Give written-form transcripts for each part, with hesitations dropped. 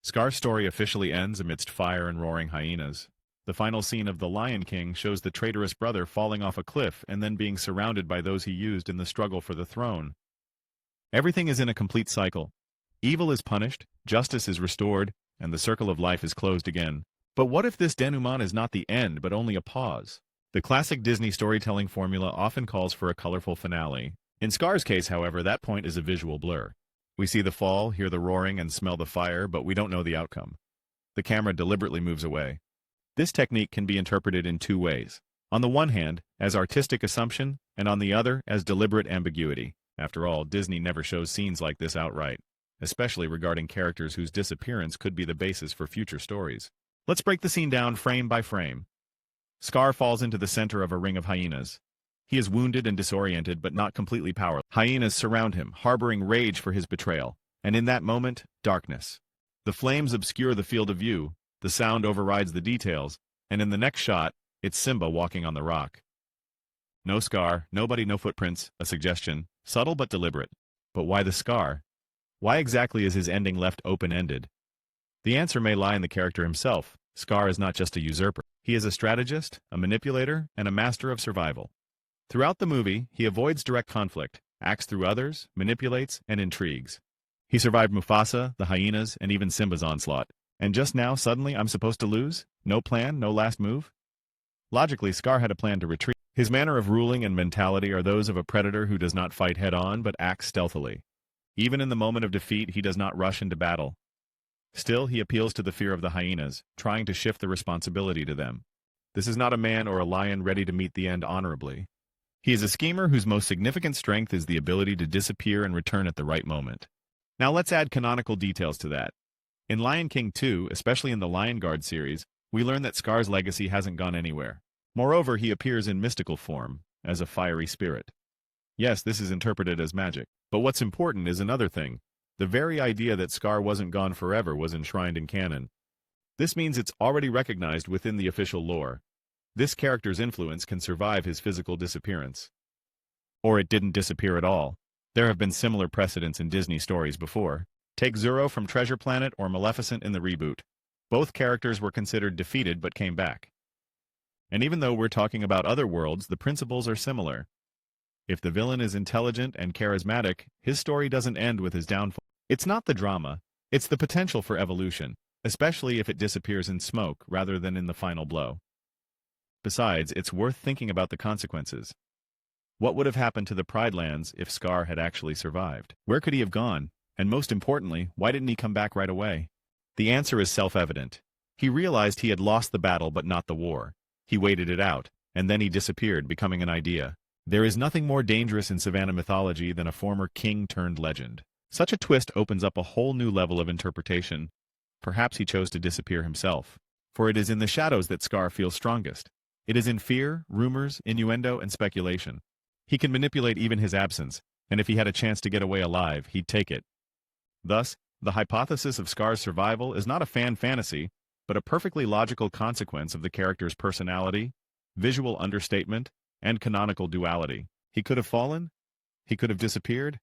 Scar's story officially ends amidst fire and roaring hyenas. The final scene of The Lion King shows the traitorous brother falling off a cliff and then being surrounded by those he used in the struggle for the throne. Everything is in a complete cycle. Evil is punished, justice is restored, and the circle of life is closed again. But what if this denouement is not the end but only a pause? The classic Disney storytelling formula often calls for a colorful finale. In Scar's case, however, that point is a visual blur. We see the fall, hear the roaring, and smell the fire, but we don't know the outcome. The camera deliberately moves away. This technique can be interpreted in two ways. On the one hand, as artistic assumption, and on the other, as deliberate ambiguity. After all, Disney never shows scenes like this outright, especially regarding characters whose disappearance could be the basis for future stories. Let's break the scene down frame by frame. Scar falls into the center of a ring of hyenas. He is wounded and disoriented, but not completely powerless. Hyenas surround him, harboring rage for his betrayal. And in that moment, darkness. The flames obscure the field of view, the sound overrides the details, and in the next shot, it's Simba walking on the rock. No scar, nobody, no footprints, a suggestion, subtle but deliberate. But why the scar? Why exactly is his ending left open-ended? The answer may lie in the character himself. Scar is not just a usurper. He is a strategist, a manipulator, and a master of survival. Throughout the movie, he avoids direct conflict, acts through others, manipulates, and intrigues. He survived Mufasa, the hyenas, and even Simba's onslaught. And just now, suddenly, I'm supposed to lose? No plan, no last move? Logically, Scar had a plan to retreat. His manner of ruling and mentality are those of a predator who does not fight head-on but acts stealthily. Even in the moment of defeat, he does not rush into battle. Still, he appeals to the fear of the hyenas, trying to shift the responsibility to them. This is not a man or a lion ready to meet the end honorably. He is a schemer whose most significant strength is the ability to disappear and return at the right moment. Now let's add canonical details to that. In Lion King 2, especially in the Lion Guard series, we learn that Scar's legacy hasn't gone anywhere. Moreover, he appears in mystical form, as a fiery spirit. Yes, this is interpreted as magic. But what's important is another thing. The very idea that Scar wasn't gone forever was enshrined in canon. This means it's already recognized within the official lore. This character's influence can survive his physical disappearance. Or it didn't disappear at all. There have been similar precedents in Disney stories before. Take Zorro from Treasure Planet or Maleficent in the reboot. Both characters were considered defeated but came back. And even though we're talking about other worlds, the principles are similar. If the villain is intelligent and charismatic, his story doesn't end with his downfall. It's not the drama, it's the potential for evolution, especially if it disappears in smoke rather than in the final blow. Besides, it's worth thinking about the consequences. What would have happened to the Pride Lands if Scar had actually survived? Where could he have gone? And most importantly, why didn't he come back right away? The answer is self-evident. He realized he had lost the battle but not the war. He waited it out, and then he disappeared, becoming an idea. There is nothing more dangerous in Savannah mythology than a former king turned legend. Such a twist opens up a whole new level of interpretation. Perhaps he chose to disappear himself. For it is in the shadows that Scar feels strongest. It is in fear, rumors, innuendo, and speculation. He can manipulate even his absence, and if he had a chance to get away alive, he'd take it. Thus, the hypothesis of Scar's survival is not a fan fantasy, but a perfectly logical consequence of the character's personality, visual understatement, and canonical duality. He could have fallen, he could have disappeared,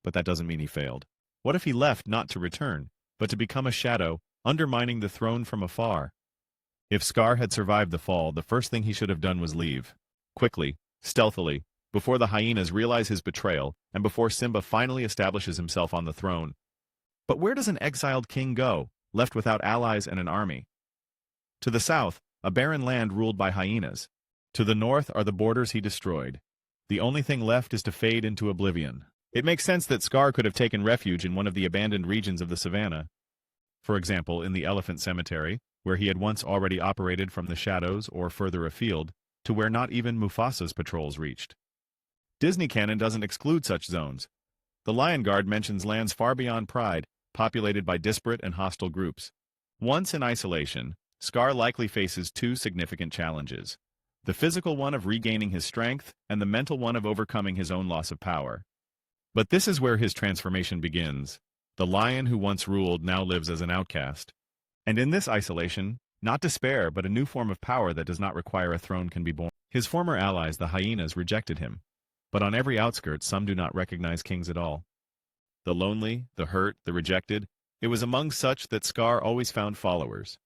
but that doesn't mean he failed. What if he left not to return, but to become a shadow, undermining the throne from afar? If Scar had survived the fall, the first thing he should have done was leave. Quickly, stealthily, before the hyenas realize his betrayal, and before Simba finally establishes himself on the throne. But where does an exiled king go, left without allies and an army? To the south, a barren land ruled by hyenas. To the north are the borders he destroyed. The only thing left is to fade into oblivion. It makes sense that Scar could have taken refuge in one of the abandoned regions of the savannah. For example, in the elephant cemetery, where he had once already operated from the shadows or further afield, to where not even Mufasa's patrols reached. Disney canon doesn't exclude such zones. The Lion Guard mentions lands far beyond Pride, populated by disparate and hostile groups. Once in isolation, Scar likely faces two significant challenges. The physical one of regaining his strength, and the mental one of overcoming his own loss of power. But this is where his transformation begins. The lion who once ruled now lives as an outcast. And in this isolation, not despair but a new form of power that does not require a throne can be born. His former allies, the hyenas, rejected him. But on every outskirt some do not recognize kings at all. The lonely, the hurt, the rejected, It was among such that Scar always found followers.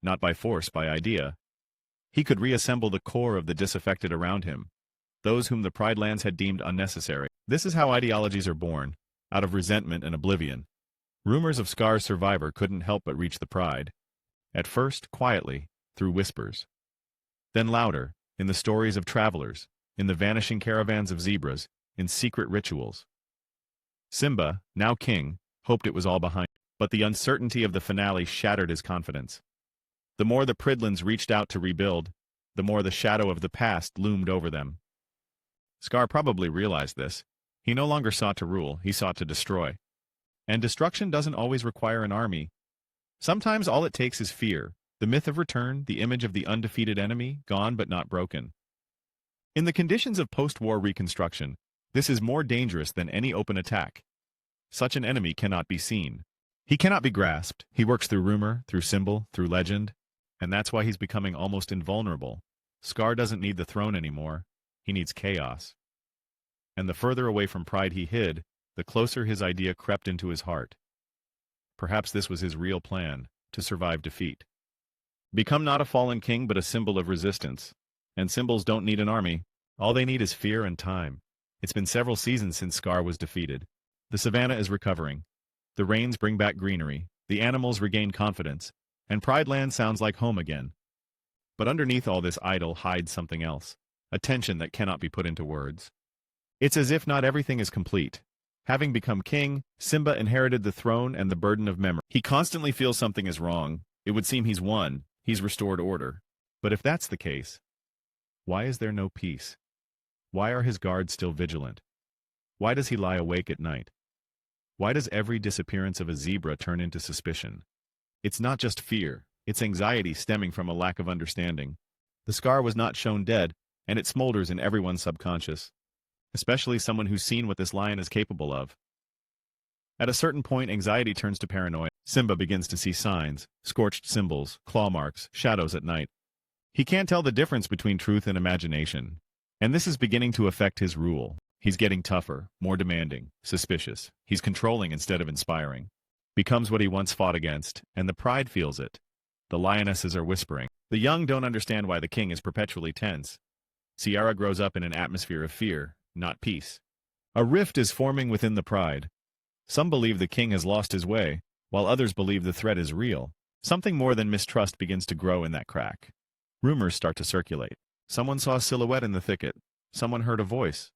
Not by force, by idea. He could reassemble the core of the disaffected around him, those whom the Pride Lands had deemed unnecessary. This is how ideologies are born, out of resentment and oblivion. Rumors of Scar's survivor couldn't help but reach the Pride. At first, quietly, through whispers. Then louder, in the stories of travelers, in the vanishing caravans of zebras, in secret rituals. Simba, now king, hoped it was all behind, but the uncertainty of the finale shattered his confidence. The more the Pridlands reached out to rebuild, the more the shadow of the past loomed over them. Scar probably realized this. He no longer sought to rule, he sought to destroy. And destruction doesn't always require an army. Sometimes all it takes is fear, the myth of return, the image of the undefeated enemy, gone but not broken. In the conditions of post-war reconstruction, this is more dangerous than any open attack. Such an enemy cannot be seen. He cannot be grasped. He works through rumor, through symbol, through legend, and that's why he's becoming almost invulnerable. Scar doesn't need the throne anymore. He needs chaos. And the further away from pride he hid, the closer his idea crept into his heart. Perhaps this was his real plan, to survive defeat. Become not a fallen king but a symbol of resistance. And symbols don't need an army. All they need is fear and time. It's been several seasons since Scar was defeated. The savannah is recovering. The rains bring back greenery. The animals regain confidence. And Pride Land sounds like home again. But underneath all this idyll hides something else. A tension that cannot be put into words. It's as if not everything is complete. Having become king, Simba inherited the throne and the burden of memory. He constantly feels something is wrong. It would seem he's won. He's restored order. But if that's the case, why is there no peace? Why are his guards still vigilant? Why does he lie awake at night? Why does every disappearance of a zebra turn into suspicion? It's not just fear. It's anxiety stemming from a lack of understanding. The Scar was not shown dead, and it smolders in everyone's subconscious. Especially someone who's seen what this lion is capable of. At a certain point, anxiety turns to paranoia. Simba begins to see signs, scorched symbols, claw marks, shadows at night. He can't tell the difference between truth and imagination. And this is beginning to affect his rule. He's getting tougher, more demanding, suspicious. He's controlling instead of inspiring. Becomes what he once fought against, and the pride feels it. The lionesses are whispering. The young don't understand why the king is perpetually tense. Sierra grows up in an atmosphere of fear, not peace. A rift is forming within the pride. Some believe the king has lost his way, while others believe the threat is real. Something more than mistrust begins to grow in that crack. Rumors start to circulate. Someone saw a silhouette in the thicket. Someone heard a voice.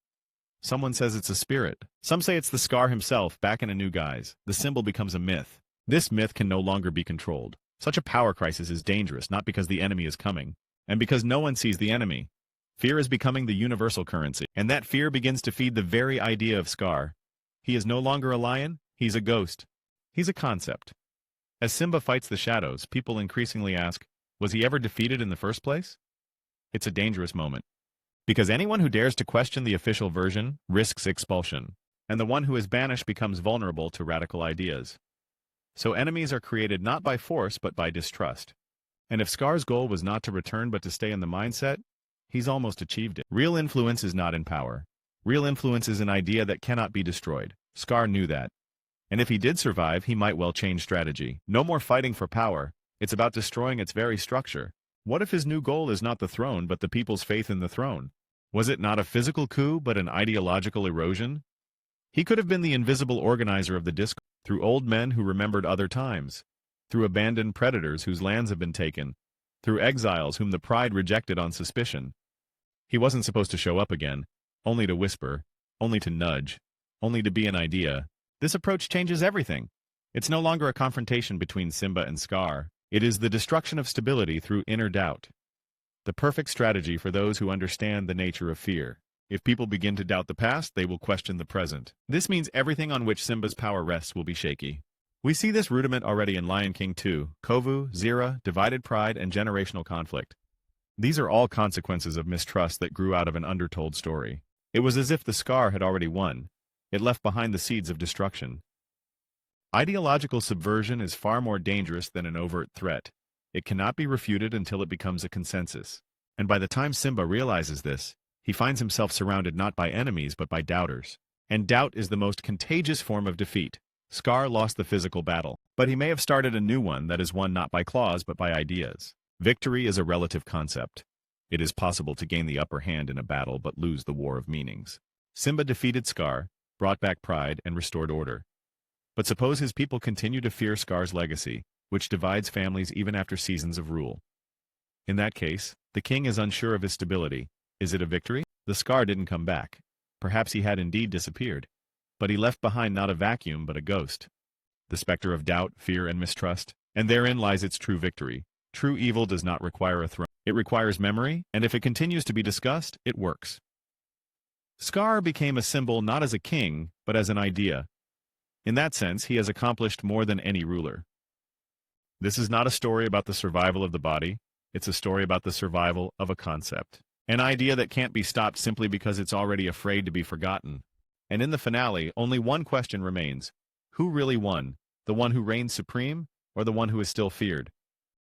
Someone says it's a spirit. Some say it's the Scar himself, back in a new guise. The symbol becomes a myth. This myth can no longer be controlled. Such a power crisis is dangerous, not because the enemy is coming, and because no one sees the enemy. Fear is becoming the universal currency, and that fear begins to feed the very idea of Scar. He is no longer a lion, he's a ghost. He's a concept. As Simba fights the shadows, people increasingly ask, was he ever defeated in the first place? It's a dangerous moment. Because anyone who dares to question the official version risks expulsion, and the one who is banished becomes vulnerable to radical ideas. So enemies are created not by force but by distrust. And if Scar's goal was not to return but to stay in the mindset, he's almost achieved it. Real influence is not in power. Real influence is an idea that cannot be destroyed. Scar knew that. And if he did survive, he might well change strategy. No more fighting for power. It's about destroying its very structure. What if his new goal is not the throne but the people's faith in the throne? Was it not a physical coup but an ideological erosion? He could have been the invisible organizer of the discord, through old men who remembered other times, through abandoned predators whose lands have been taken, through exiles whom the pride rejected on suspicion. He wasn't supposed to show up again, only to whisper, only to nudge, only to be an idea. This approach changes everything. It's no longer a confrontation between Simba and Scar. It is the destruction of stability through inner doubt. The perfect strategy for those who understand the nature of fear. If people begin to doubt the past, they will question the present. This means everything on which Simba's power rests will be shaky. We see this rudiment already in Lion King 2, Kovu, Zira, divided pride, and generational conflict. These are all consequences of mistrust that grew out of an undertold story. It was as if the Scar had already won. It left behind the seeds of destruction. Ideological subversion is far more dangerous than an overt threat. It cannot be refuted until it becomes a consensus. And by the time Simba realizes this, he finds himself surrounded not by enemies but by doubters. And doubt is the most contagious form of defeat. Scar lost the physical battle, But he may have started a new one that is won not by claws but by ideas. Victory is a relative concept. It is possible to gain the upper hand in a battle but lose the war of meanings. Simba defeated Scar, brought back pride, and restored order. But suppose his people continue to fear Scar's legacy, which divides families even after seasons of rule. In that case, the king is unsure of his stability. Is it a victory? The Scar didn't come back. Perhaps he had indeed disappeared. But he left behind not a vacuum but a ghost. The specter of doubt, fear, and mistrust. And therein lies its true victory. True evil does not require a throne. It requires memory, and if it continues to be discussed, it works. Scar became a symbol not as a king, but as an idea. In that sense, he has accomplished more than any ruler. This is not a story about the survival of the body, it's a story about the survival of a concept. An idea that can't be stopped simply because it's already afraid to be forgotten. And in the finale, only one question remains. Who really won? The one who reigns supreme, or the one who is still feared?